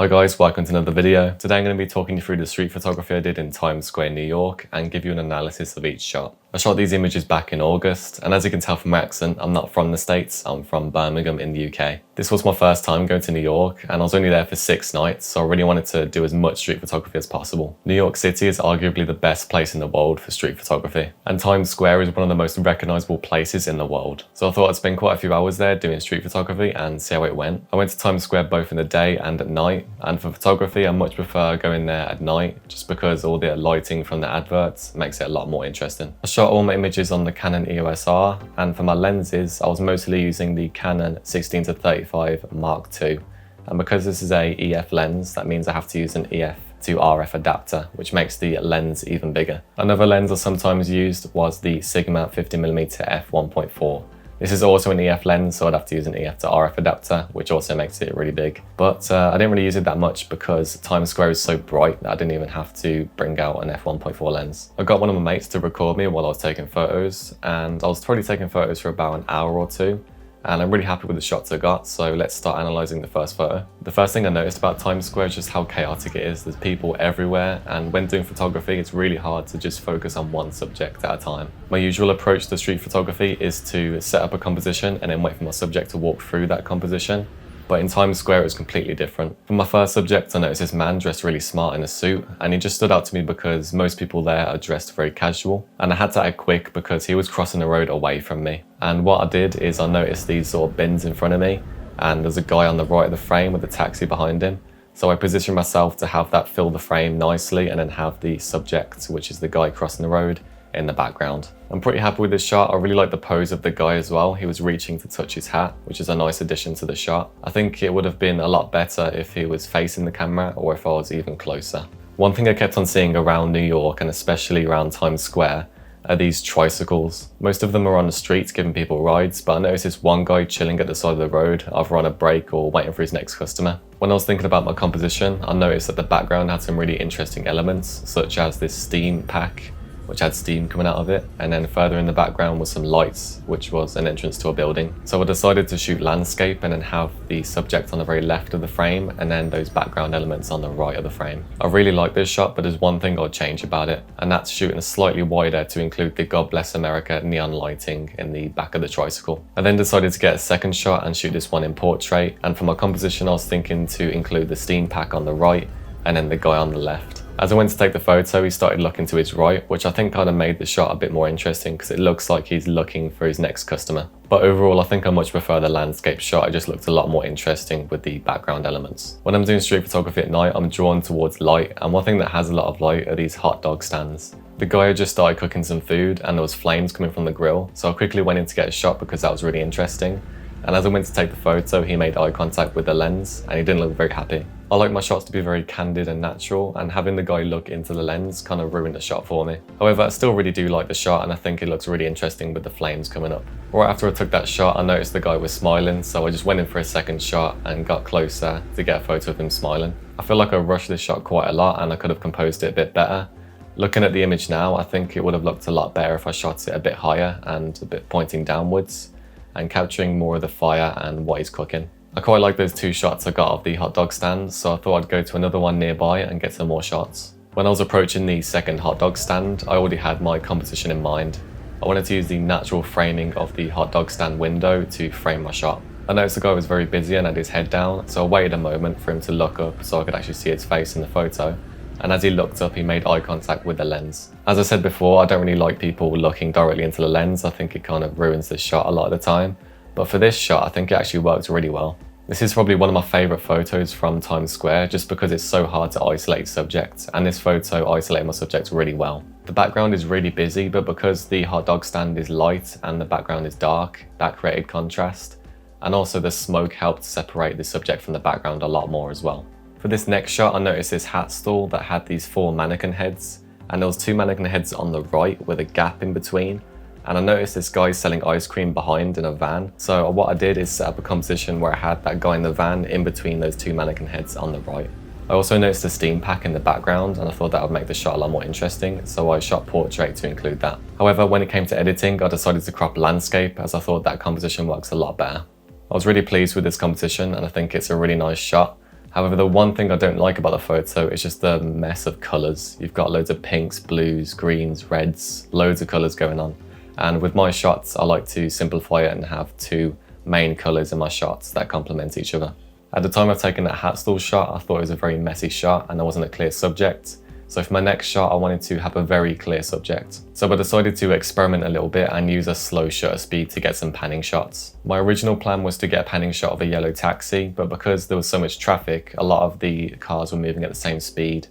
Hi guys, welcome to another video. Today I'm going to be talking you through the street photography I did in Times Square, New York, and give you an analysis of each shot. I shot these images back in August, and as you can tell from my accent, I'm not from the States, I'm from Birmingham in the UK. This was my first time going to New York, and I was only there for 6 nights, so I really wanted to do as much street photography as possible. New York City is arguably the best place in the world for street photography, and Times Square is one of the most recognizable places in the world. So I thought I'd spend quite a few hours there doing street photography and see how it went. I went to Times Square both in the day and at night, and for photography I much prefer going there at night, just because all the lighting from the adverts makes it a lot more interesting. I shot all my images on the Canon EOS R, and for my lenses I was mostly using the Canon 16-35 Mark II. And because this is a EF lens, that means I have to use an EF to RF adapter, which makes the lens even bigger. Another lens I sometimes used was the Sigma 50mm f1.4. This is also an EF lens, so I'd have to use an EF to RF adapter, which also makes it really big. But I didn't really use it that much because Times Square is so bright that I didn't even have to bring out an f1.4 lens. I got one of my mates to record me while I was taking photos, and I was probably taking photos for about an hour or two. And I'm really happy with the shots I got, so let's start analysing the first photo. The first thing I noticed about Times Square is just how chaotic it is. There's people everywhere, and when doing photography, it's really hard to just focus on one subject at a time. My usual approach to street photography is to set up a composition and then wait for my subject to walk through that composition. But in Times Square, it was completely different. For my first subject, I noticed this man dressed really smart in a suit, and he just stood out to me because most people there are dressed very casual, and I had to act quick because he was crossing the road away from me. And what I did is I noticed these sort of bins in front of me, and there's a guy on the right of the frame with a taxi behind him. So I positioned myself to have that fill the frame nicely and then have the subject, which is the guy crossing the road, in the background. I'm pretty happy with this shot. I really like the pose of the guy as well. He was reaching to touch his hat, which is a nice addition to the shot. I think it would have been a lot better if he was facing the camera or if I was even closer. One thing I kept on seeing around New York, and especially around Times Square, are these tricycles. Most of them are on the streets giving people rides, but I noticed this one guy chilling at the side of the road, either on a break or waiting for his next customer. When I was thinking about my composition, I noticed that the background had some really interesting elements, such as this steam pack, which had steam coming out of it, and then further in the background was some lights, which was an entrance to a building. So I decided to shoot landscape and then have the subject on the very left of the frame and then those background elements on the right of the frame. I really like this shot, but there's one thing I'd change about it, and that's shooting slightly wider to include the God Bless America neon lighting in the back of the tricycle. I then decided to get a second shot and shoot this one in portrait, and for my composition I was thinking to include the steam pack on the right and then the guy on the left. As I went to take the photo, he started looking to his right, which I think kind of made the shot a bit more interesting because it looks like he's looking for his next customer. But overall, I think I much prefer the landscape shot. It just looked a lot more interesting with the background elements. When I'm doing street photography at night, I'm drawn towards light, and one thing that has a lot of light are these hot dog stands. The guy had just started cooking some food and there was flames coming from the grill, so I quickly went in to get a shot because that was really interesting. And as I went to take the photo, he made eye contact with the lens and he didn't look very happy. I like my shots to be very candid and natural, and having the guy look into the lens kind of ruined the shot for me. However, I still really do like the shot, and I think it looks really interesting with the flames coming up. Right after I took that shot, I noticed the guy was smiling, so I just went in for a second shot and got closer to get a photo of him smiling. I feel like I rushed this shot quite a lot and I could have composed it a bit better. Looking at the image now, I think it would have looked a lot better if I shot it a bit higher and a bit pointing downwards and capturing more of the fire and what he's cooking. I quite like those 2 shots I got of the hot dog stand, so I thought I'd go to another one nearby and get some more shots. When I was approaching the second hot dog stand, I already had my composition in mind. I wanted to use the natural framing of the hot dog stand window to frame my shot. I noticed the guy was very busy and had his head down, so I waited a moment for him to look up so I could actually see his face in the photo. And as he looked up, he made eye contact with the lens. As I said before, I don't really like people looking directly into the lens. I think it kind of ruins the shot a lot of the time. But for this shot, I think it actually worked really well. This is probably one of my favourite photos from Times Square just because it's so hard to isolate subjects, and this photo isolated my subjects really well. The background is really busy, but because the hot dog stand is light and the background is dark, that created contrast. And also the smoke helped separate the subject from the background a lot more as well. For this next shot, I noticed this hat stall that had these 4 mannequin heads, and there was 2 mannequin heads on the right with a gap in between. And I noticed this guy selling ice cream behind in a van. So what I did is set up a composition where I had that guy in the van in between those 2 mannequin heads on the right. I also noticed a steam pack in the background, and I thought that would make the shot a lot more interesting, so I shot portrait to include that. However, when it came to editing, I decided to crop landscape as I thought that composition works a lot better. I was really pleased with this composition and I think it's a really nice shot. However, the one thing I don't like about the photo is just the mess of colours. You've got loads of pinks, blues, greens, reds, loads of colours going on. And with my shots, I like to simplify it and have two main colours in my shots that complement each other. At the time of taking that hat stall shot, I thought it was a very messy shot and there wasn't a clear subject. So for my next shot, I wanted to have a very clear subject. So I decided to experiment a little bit and use a slow shutter speed to get some panning shots. My original plan was to get a panning shot of a yellow taxi, but because there was so much traffic, a lot of the cars were moving at the same speed.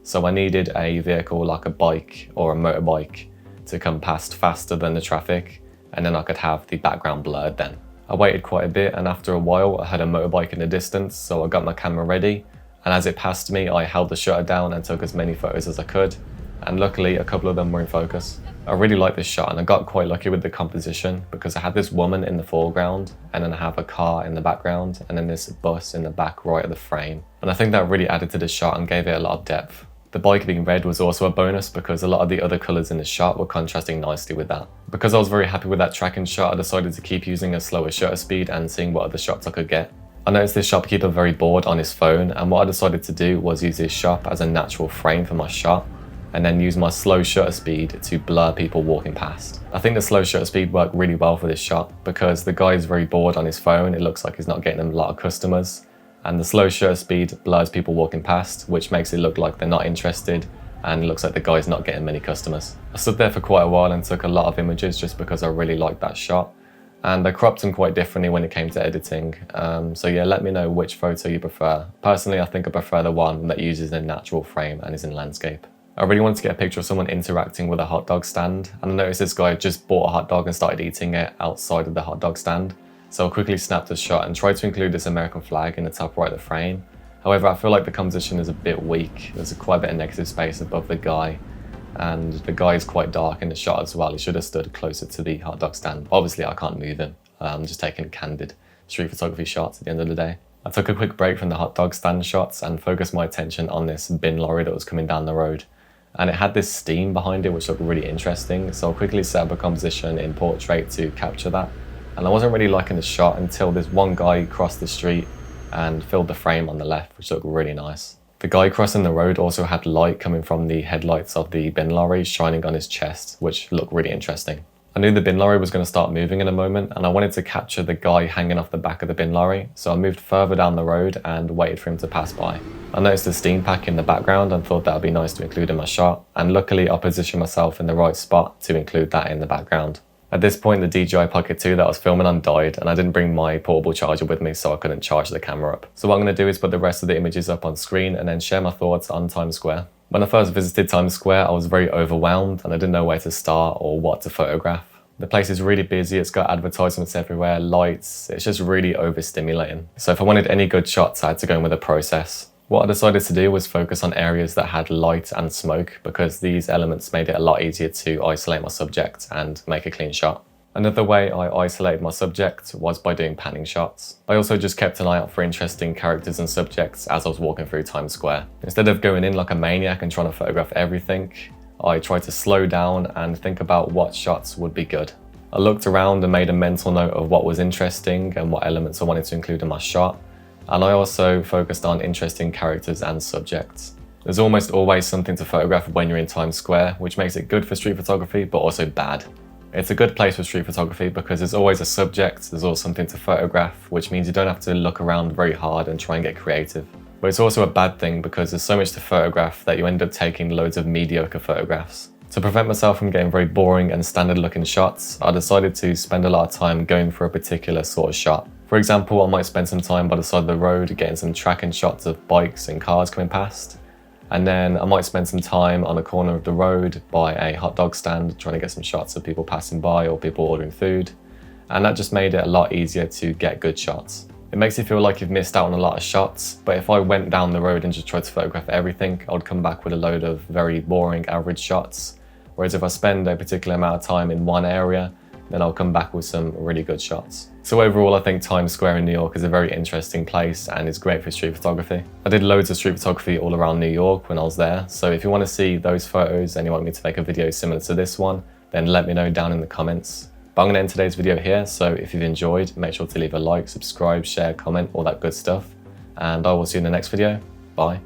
So I needed a vehicle like a bike or a motorbike to come past faster than the traffic, and then I could have the background blurred then. I waited quite a bit, and after a while I had a motorbike in the distance, so I got my camera ready. And as it passed me, I held the shutter down and took as many photos as I could. And luckily, a couple of them were in focus. I really like this shot and I got quite lucky with the composition because I had this woman in the foreground and then I have a car in the background and then this bus in the back right of the frame. And I think that really added to the shot and gave it a lot of depth. The bike being red was also a bonus because a lot of the other colours in the shot were contrasting nicely with that. Because I was very happy with that tracking shot, I decided to keep using a slower shutter speed and seeing what other shots I could get. I noticed this shopkeeper very bored on his phone, and what I decided to do was use his shop as a natural frame for my shot and then use my slow shutter speed to blur people walking past. I think the slow shutter speed worked really well for this shot because the guy is very bored on his phone. It looks like he's not getting a lot of customers, and the slow shutter speed blurs people walking past, which makes it look like they're not interested and it looks like the guy's not getting many customers. I stood there for quite a while and took a lot of images just because I really liked that shot. And I cropped them quite differently when it came to editing. So yeah, let me know which photo you prefer. Personally, I think I prefer the one that uses a natural frame and is in landscape. I really wanted to get a picture of someone interacting with a hot dog stand, and I noticed this guy just bought a hot dog and started eating it outside of the hot dog stand. So I quickly snapped a shot and tried to include this American flag in the top right of the frame. However, I feel like the composition is a bit weak. There's quite a bit of negative space above the guy. And the guy is quite dark in the shot as well. He should have stood closer to the hot dog stand. Obviously, I can't move him. I'm just taking candid street photography shots at the end of the day. I took a quick break from the hot dog stand shots and focused my attention on this bin lorry that was coming down the road. And it had this steam behind it, which looked really interesting. So I quickly set up a composition in portrait to capture that. And I wasn't really liking the shot until this one guy crossed the street and filled the frame on the left, which looked really nice. The guy crossing the road also had light coming from the headlights of the bin lorry shining on his chest, which looked really interesting. I knew the bin lorry was going to start moving in a moment and I wanted to capture the guy hanging off the back of the bin lorry, so I moved further down the road and waited for him to pass by. I noticed the steam pack in the background and thought that would be nice to include in my shot, and luckily I positioned myself in the right spot to include that in the background. At this point, the DJI Pocket 2 that I was filming on died and I didn't bring my portable charger with me, so I couldn't charge the camera up. So what I'm going to do is put the rest of the images up on screen and then share my thoughts on Times Square. When I first visited Times Square, I was very overwhelmed and I didn't know where to start or what to photograph. The place is really busy, it's got advertisements everywhere, lights, it's just really overstimulating. So if I wanted any good shots, I had to go in with a process. What I decided to do was focus on areas that had light and smoke because these elements made it a lot easier to isolate my subject and make a clean shot. Another way I isolated my subject was by doing panning shots. I also just kept an eye out for interesting characters and subjects as I was walking through Times Square. Instead of going in like a maniac and trying to photograph everything, I tried to slow down and think about what shots would be good. I looked around and made a mental note of what was interesting and what elements I wanted to include in my shot. And I also focused on interesting characters and subjects. There's almost always something to photograph when you're in Times Square, which makes it good for street photography, but also bad. It's a good place for street photography because there's always a subject, there's always something to photograph, which means you don't have to look around very hard and try and get creative. But it's also a bad thing because there's so much to photograph that you end up taking loads of mediocre photographs. To prevent myself from getting very boring and standard looking shots, I decided to spend a lot of time going for a particular sort of shot. For example, I might spend some time by the side of the road getting some tracking shots of bikes and cars coming past. And then I might spend some time on a corner of the road by a hot dog stand trying to get some shots of people passing by or people ordering food. And that just made it a lot easier to get good shots. It makes you feel like you've missed out on a lot of shots, but if I went down the road and just tried to photograph everything, I would come back with a load of very boring average shots. Whereas if I spend a particular amount of time in one area, then I'll come back with some really good shots. So overall, I think Times Square in New York is a very interesting place and is great for street photography. I did loads of street photography all around New York when I was there. So if you want to see those photos and you want me to make a video similar to this one, then let me know down in the comments. But I'm going to end today's video here. So if you've enjoyed, make sure to leave a like, subscribe, share, comment, all that good stuff. and I will see you in the next video. Bye.